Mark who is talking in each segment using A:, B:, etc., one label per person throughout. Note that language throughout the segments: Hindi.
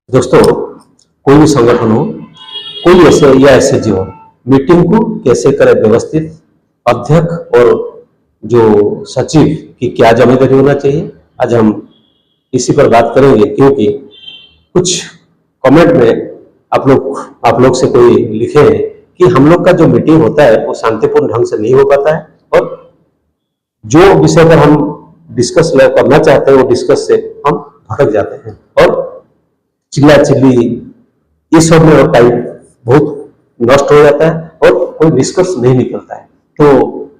A: दोस्तों, कोई भी संगठन हो, कोई ऐसे या एसएचजी हो, मीटिंग को कैसे करें व्यवस्थित, अध्यक्ष और जो सचिव की क्या जिम्मेदारी होना चाहिए, आज हम इसी पर बात करेंगे। क्योंकि कुछ कमेंट में आप लोग से कोई लिखे हैं कि हम लोग का जो मीटिंग होता है वो शांतिपूर्ण ढंग से नहीं हो पाता है और जो विषय पर हम डिस्कस करना चाहते हैं वो डिस्कस से हम भटक जाते हैं और चिल्ला चिल्ली ये सब में टाइम बहुत नष्ट हो जाता है और कोई निष्कर्ष नहीं निकलता है। तो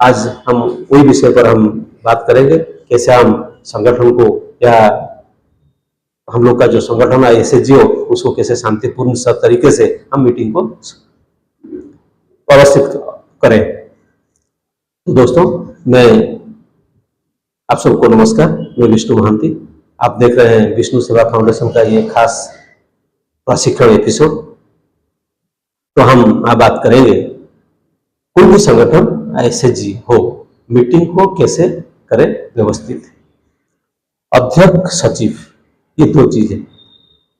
A: आज हम वही विषय पर हम बात करेंगे, कैसे हम संगठन को या हम लोग का जो संगठन है एसएचजी हो उसको कैसे शांतिपूर्ण सब तरीके से हम मीटिंग को व्यवस्थित करें। तो दोस्तों, मैं आप सबको नमस्कार। मैं विष्णु महांती, आप देख रहे हैं विष्णु सेवा फाउंडेशन का ये खास प्रशिक्षण एपिसोड। तो हम आज बात करेंगे कोई भी संगठन एसएचजी हो, मीटिंग को कैसे करें व्यवस्थित। अध्यक्ष सचिव ये दो चीजें,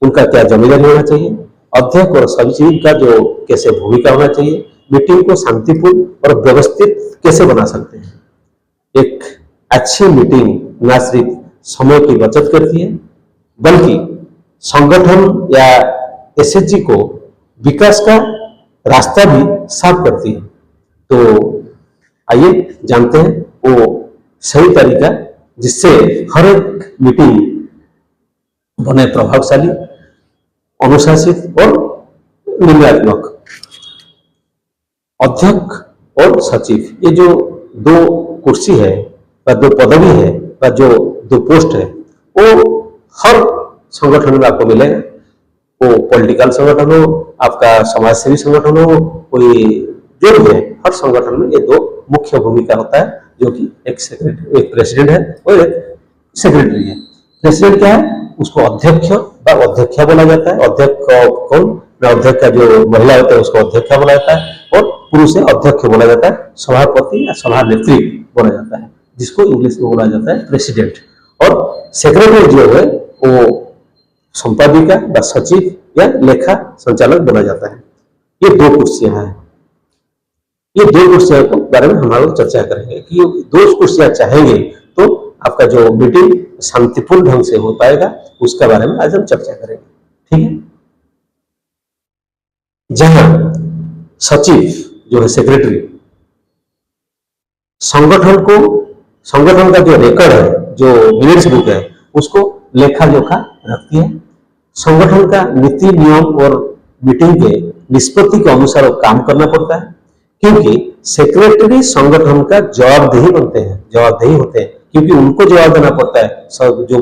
A: उनका क्या जिम्मेदारी होना चाहिए, अध्यक्ष और सचिव का जो कैसे भूमिका होना चाहिए, मीटिंग को शांतिपूर्ण और व्यवस्थित कैसे बना सकते हैं। एक अच्छी मीटिंग न सिर्फ समय की बचत करती है बल्कि संगठन या एसएचजी को विकास का रास्ता भी साफ करती है। तो आइए जानते हैं वो सही तरीका जिससे हर एक मीटिंग बने प्रभावशाली, अनुशासित और निर्णयात्मक। अध्यक्ष और सचिव ये जो दो कुर्सी है या दो पदवी है या जो दो पोस्ट है वो हर संगठन में आपको मिलेगा। वो पॉलिटिकल संगठन हो, आपका समाज सेवी संगठन हो, कोई जो भी है, हर संगठन में ये दो मुख्य भूमिका होता है, जो कि एक प्रेसिडेंट है और एक सेक्रेटरी है। प्रेसिडेंट क्या है, उसको अध्यक्ष व अध्यक्षा बोला जाता है। अध्यक्ष कौन, अध्यक्ष का जो महिला होता है उसको अध्यक्षा बोला जाता है और पुरुष है अध्यक्ष बोला जाता है। सभापति या सभानेत्री बोला जाता है, जिसको इंग्लिश में बोला जाता है प्रेसिडेंट। और सेक्रेटरी जो है वो संपादिका व सचिव या लेखा संचालक बोला जाता है। ये दो कुर्सियां हैं। ये दो कुर्सियों के बारे में हम लोग चर्चा करेंगे कि दो कुर्सियां चाहेंगे तो आपका जो मीटिंग शांतिपूर्ण ढंग से हो पाएगा, उसका बारे में आज हम चर्चा करेंगे। ठीक है। जहां सचिव जो है सेक्रेटरी संगठन का जो रिकॉर्ड है, जो मिनट्स बुक है, उसको लेखा जोखा रखती है। संगठन का नीति नियम और मीटिंग के निष्पत्ति के अनुसार काम करना पड़ता है, क्योंकि सेक्रेटरी संगठन का जवाबदेही होते हैं, क्योंकि उनको जवाब देना पड़ता है। सब जो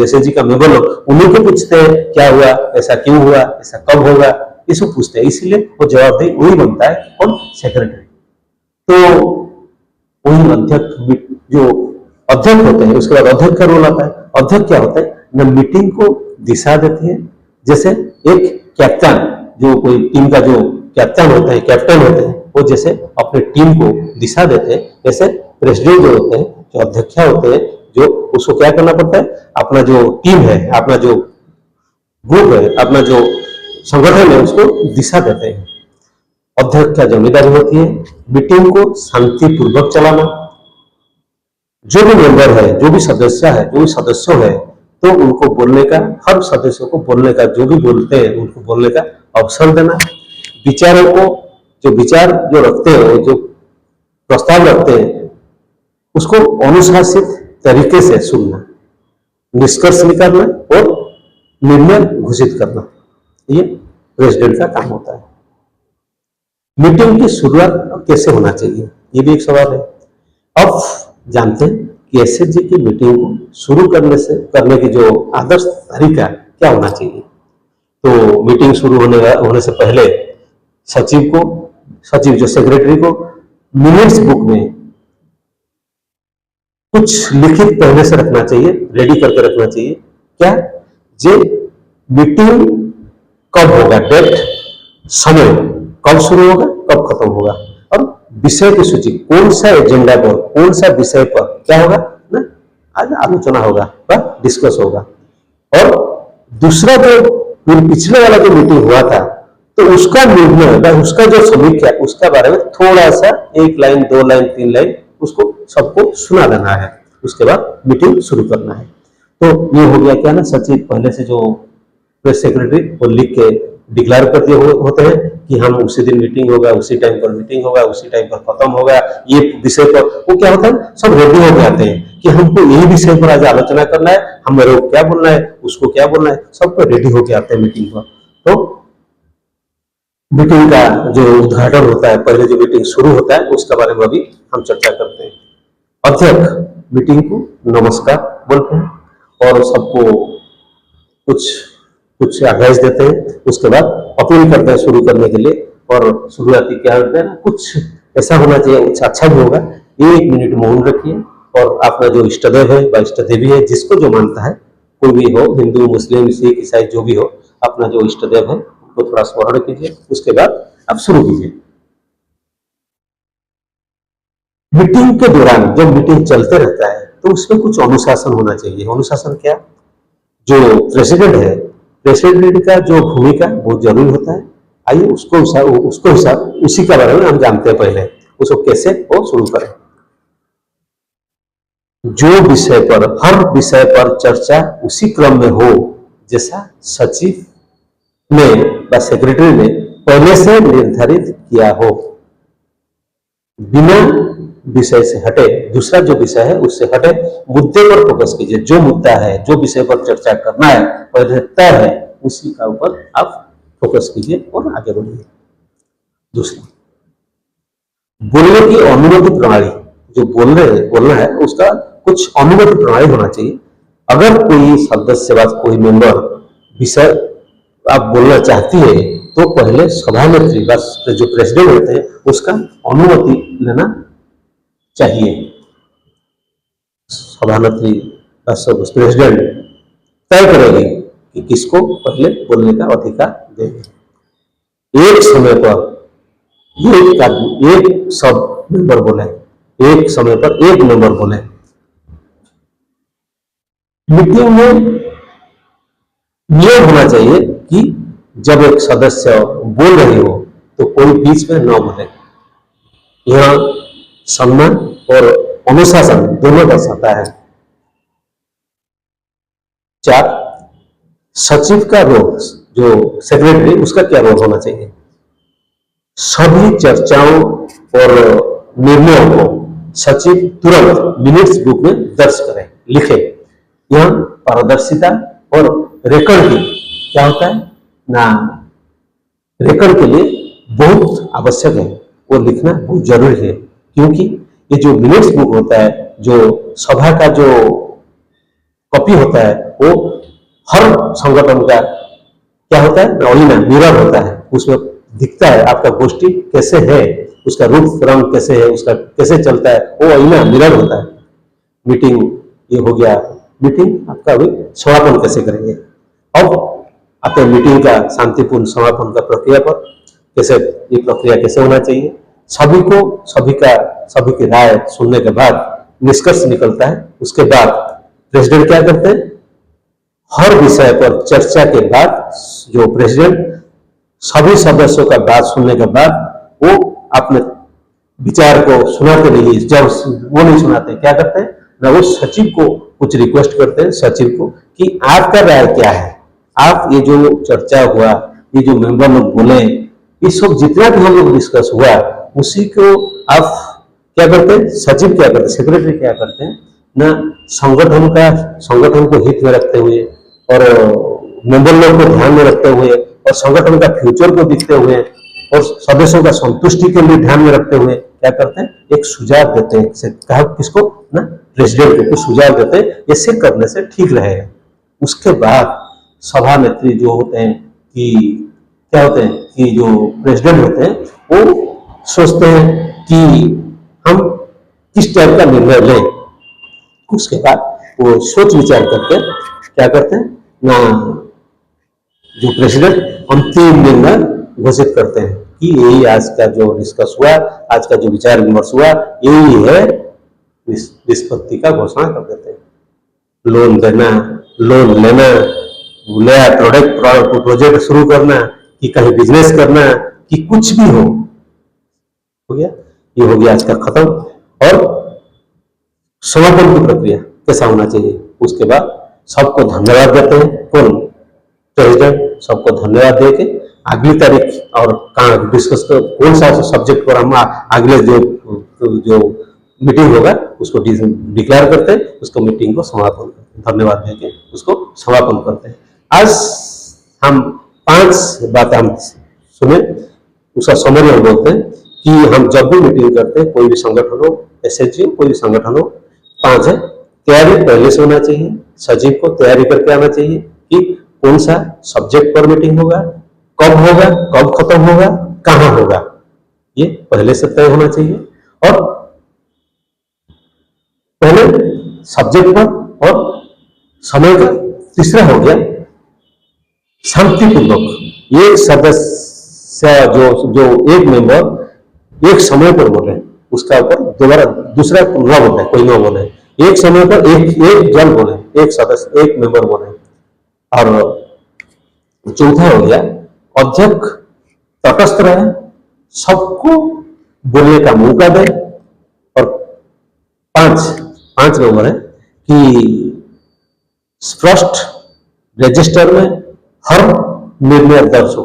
A: एसएचजी का मेंबर लोग उन्हीं को पूछते हैं क्या हुआ, ऐसा क्यों हुआ, ऐसा कब होगा, ये सब पूछते हैं। इसलिए वो जवाबदेही वही बनता है और सेक्रेटरी। तो वही अध्यक्ष जो अध्यक्ष होते हैं, उसके बाद अध्यक्ष का रोल आता है। अध्यक्ष क्या होता है न, मीटिंग को दिशा देती है। जैसे एक कैप्टन, जो कोई टीम का जो कैप्टन होते हैं वो जैसे अपने टीम को दिशा देते हैं, जैसे प्रेसिडेंट जो होते हैं, जो अध्यक्ष होते हैं, जो उसको क्या करना पड़ता है, अपना जो टीम है, अपना जो ग्रुप है, अपना जो संगठन है, उसको दिशा देते हैं। अध्यक्ष क्या जिम्मेदारी होती है, मीटिंग को शांतिपूर्वक चलाना। जो भी मेंबर है, जो भी सदस्य है, तो उनको बोलने का, हर सदस्य को बोलने का, जो भी बोलते हैं उनको बोलने का अवसर देना। विचारों को, जो विचार जो रखते हैं, जो प्रस्ताव रखते हैं, उसको अनुशासित तरीके से सुनना, निष्कर्ष निकालना और निर्णय घोषित करना, ये प्रेसिडेंट का काम होता है। मीटिंग की शुरुआत कैसे होना चाहिए, ये भी एक सवाल है। अब जानते हैं कि एसएचजी की मीटिंग को शुरू करने की जो आदर्श तरीका क्या होना चाहिए। तो मीटिंग शुरू होने से पहले सचिव जो सेक्रेटरी को मिनट्स बुक में कुछ लिखित पहले से रखना चाहिए, रेडी करके रखना चाहिए। क्या, जे मीटिंग कब होगा, डेट, समय, कब शुरू होगा, कब खत्म होगा, और विषय की सूची, कौन सा एजेंडा पर, कौन सा विषय पर क्या होगा ना, आज आलोचना होगा व डिस्कस होगा। और दूसरा जो फिर पिछले वाला जो मीटिंग हुआ था तो उसका निर्णय, उसका जो समीक्षा, उसका बारे में थोड़ा सा 1 लाइन 2 लाइन 3 लाइन उसको सबको सुना देना है, उसके बाद मीटिंग शुरू करना है। तो ये हो गया क्या ना, सचिव पहले से जो प्रेस सेक्रेटरी वो लिख के डिक्लेयर कर दिए होते हैं कि हम उसी दिन मीटिंग होगा, उसी टाइम पर मीटिंग होगा, उसी टाइम पर खत्म होगा, ये विषय पर वो क्या होता है, सब रेडी हो जाते हैं कि हमको यही विषय पर आज आलोचना करना है, हमारे को क्या बोलना है, उसको क्या बोलना है, सब पर रेडी होके आते हैं मीटिंग पर। तो मीटिंग का जो उद्घाटन होता है, पहले जो मीटिंग शुरू होता है उसके बारे में अभी हम चर्चा करते हैं। अध्यक्ष मीटिंग को नमस्कार बोलते हैं और सबको कुछ कुछ आदेश देते हैं, उसके बाद अपील करते हैं शुरू करने के लिए। और शुरुआती क्या होता है ना, कुछ ऐसा होना चाहिए, कुछ अच्छा भी होगा। 1 मिनट मौन रखिए और अपना जो इष्टदेव है व इष्ट देवी है, जिसको जो मानता है, कोई भी हो, हिंदू मुस्लिम सिख ईसाई जो भी हो, अपना जो इष्टदेव है उनको थोड़ा स्मरण कीजिए, उसके बाद आप शुरू कीजिए। मीटिंग के दौरान जब मीटिंग चलते रहता है तो उसमें कुछ अनुशासन होना चाहिए। अनुशासन क्या, जो प्रेसिडेंट है, प्रेसिडेंट का जो भूमिका बहुत जरूरी होता है। आइए उसको उसी के बारे में हम जानते हैं, पहले उसको कैसे वो शुरू करें। जो विषय पर, हर विषय पर चर्चा उसी क्रम में हो जैसा सचिव ने व सेक्रेटरी ने पहले से निर्धारित किया हो, बिना विषय से हटे, दूसरा जो विषय है उससे हटे मुद्दे पर फोकस कीजिए। जो मुद्दा है, जो विषय पर चर्चा करना है, पहले तय है, उसी का ऊपर आप फोकस कीजिए और आगे बढ़िए। दूसरा, बोलने की अनुमति प्रणाली, जो बोलना है उसका कुछ अनुमति प्रणाली होना चाहिए। अगर कोई सदस्य व कोई मेंबर विषय आप बोलना चाहती है तो पहले सभानेत्री जो प्रेसिडेंट होते हैं उसका अनुमति लेना चाहिए। सभानेत्री प्रेसिडेंट तय करेगी कि किसको पहले बोलने का अधिकार देंगे। एक समय पर एक सब मेंबर बोले, एक समय पर एक मेंबर बोले। मीटिंग में नियम होना चाहिए कि जब एक सदस्य बोल रही हो तो कोई बीच में न बोले। यह सम्मान और अनुशासन दोनों दर्शाता है। 4, सचिव का रोल, जो सेक्रेटरी, उसका क्या रोल होना चाहिए। सभी चर्चाओं और निर्णयों को सचिव तुरंत मिनट्स बुक में दर्ज करे, लिखे। यह पारदर्शिता और रिकॉर्ड की क्या होता है ना, रिकॉर्ड के लिए बहुत आवश्यक है, वो लिखना बहुत जरूरी है। क्योंकि ये जो मिनट्स बुक होता है, जो सभा का जो कॉपी होता है, वो हर संगठन का क्या होता है, मिरर होता है। उसमें दिखता है आपका गोष्ठी कैसे है, उसका रूप रंग कैसे है, उसका कैसे चलता है, वो आईना मिरर होता है। मीटिंग ये हो गया। मीटिंग आपका अभी समापन कैसे करेंगे। अब आपके मीटिंग का शांतिपूर्ण समापन का प्रक्रिया पर कैसे, ये प्रक्रिया कैसे होना चाहिए। सभी की राय सुनने के बाद निष्कर्ष निकलता है। उसके बाद प्रेसिडेंट क्या करते हैं, हर विषय पर चर्चा के बाद जो प्रेसिडेंट सभी सदस्यों का बात सुनने के बाद वो अपने विचार को सुनाते नहीं, जब वो नहीं सुनाते, क्या करते हैं ना, वो सचिव को कुछ रिक्वेस्ट करते हैं, सचिव को, कि आपका राय क्या है, आप ये जो चर्चा हुआ, ये जो मेंबर लोग बोले, ये सब जितना भी हम लोग डिस्कस हुआ, उसी को आप क्या करते हैं, सचिव क्या करते हैं, सेक्रेटरी क्या करते हैं ना, संगठन को हित में रखते हुए और मेंबर लोग को ध्यान में रखते हुए और संगठन का फ्यूचर को देखते हुए और सदस्यों का संतुष्टि के लिए ध्यान में रखते हुए क्या करते हैं, एक सुझाव देते हैं। कहा किसको ना, प्रेसिडेंट को कुछ सुझाव देते हैं, ऐसे करने से ठीक रहेगा। उसके बाद सभानेत्री जो होते हैं कि क्या होते हैं कि जो प्रेसिडेंट होते हैं वो सोचते हैं कि हम किस टाइप का निर्णय लें। उसके बाद वो सोच विचार करके क्या करते हैं ना, जो प्रेसिडेंट अंतिम निर्णय घोषित करते हैं कि यही आज का जो डिस्कस हुआ, आज का जो विचार विमर्श हुआ, यही है, निष्पत्ति का घोषणा कर देते हैं। लोन देना, लोन लेना, नया प्रोजेक्ट शुरू करना, कि कहीं बिजनेस करना, कि कुछ भी हो गया, ये हो गया आज का खत्म। और समापन की प्रक्रिया कैसा होना चाहिए, उसके बाद सबको धन्यवाद देते हैं, कौन, प्रेसिडेंट सबको धन्यवाद दे के अगली तारीख और डिस्कस कौन सा सब्जेक्ट पर हम अगले जो जो मीटिंग होगा उसको डिक्लेयर करते हैं, उसको मीटिंग को समापन करते हैं, धन्यवाद देके उसको समापन करते हैं। आज हम 5 बातें हम सुने, उसका समरी हम बोलते हैं कि हम जब भी मीटिंग करते हैं, कोई भी संगठन हो, एसएचजी हो, कोई भी संगठन हो, 5 है। तैयारी पहले से होना चाहिए, सचिव को तैयारी करके आना चाहिए कि कौन सा सब्जेक्ट पर मीटिंग होगा, कब होगा, कब खत्म होगा, कहां होगा, ये पहले से तय होना चाहिए। और पहले सब्जेक्ट पर और समय का। तीसरा हो गया शांतिपूर्वक एक सदस्य जो एक मेंबर एक समय पर बोले, उसका ऊपर दोबारा दूसरा न बोले, कोई न बोले, एक समय पर एक जन बोले, एक सदस्य एक मेंबर बोले। और चौथा हो गया अध्यक्ष तटस्थ रहे, सबको बोलने का मौका दे। और पांच नंबर है कि स्पष्ट रजिस्टर में हर निर्णय दर्ज हो,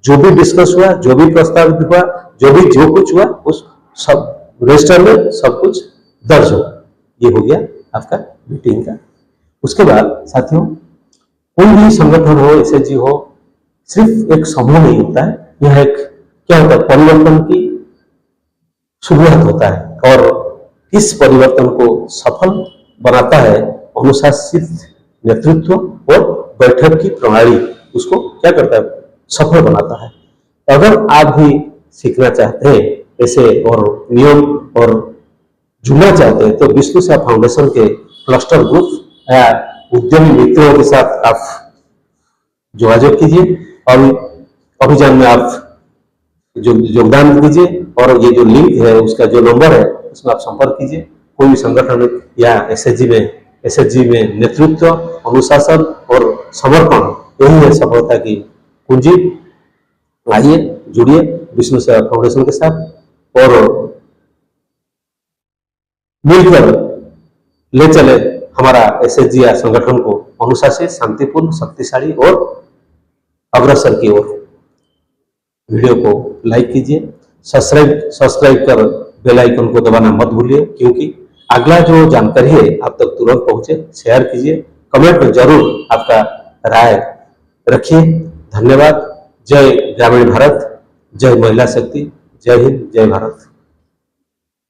A: जो भी डिस्कस हुआ, जो भी प्रस्तावित हुआ, जो कुछ हुआ, उस सब रजिस्टर में सब कुछ दर्ज हो। ये हो गया आपका मीटिंग का। उसके बाद साथियों, कोई भी संगठन हो, एसएचजी हो, सिर्फ एक समूह नहीं होता है, यह एक क्या होता है, परिवर्तन की शुरुआत होता है। और इस परिवर्तन को सफल बनाता है अनुशासित नेतृत्व और बैठक की प्रणाली, उसको क्या करता है, सफल बनाता है। अगर आप भी सीखना चाहते हैं ऐसे और नियम और जुड़ना चाहते हैं, तो विष्णु सेवा फाउंडेशन के क्लस्टर ग्रुप या उद्यमी मित्रों के साथ आप जोगाजोग कीजिए और अभियान में आप जो योगदान दीजिए। और ये जो लिंक है, उसका जो नंबर है, उसमें आप संपर्क कीजिए। कोई भी संगठन या एसएचजी में नेतृत्व, अनुशासन और समर्पण, यही है सफलता की कुंजी। आइए जुड़िए विष्णु सेवा फाउंडेशन के साथ और मिलकर ले चले हमारा एसएचजी या संगठन को अनुशासित, शांतिपूर्ण, शक्तिशाली और अग्रसर की ओर। वीडियो को लाइक कीजिए, सब्सक्राइब कर बेल आइकन को दबाना मत भूलिए, क्योंकि अगला जो जानकारी है आप तक तुरंत पहुंचे। शेयर कीजिए, कमेंट में जरूर आपका राय रखिए। धन्यवाद। जय ग्रामीण भारत, जय महिला शक्ति, जय हिंद, जय भारत।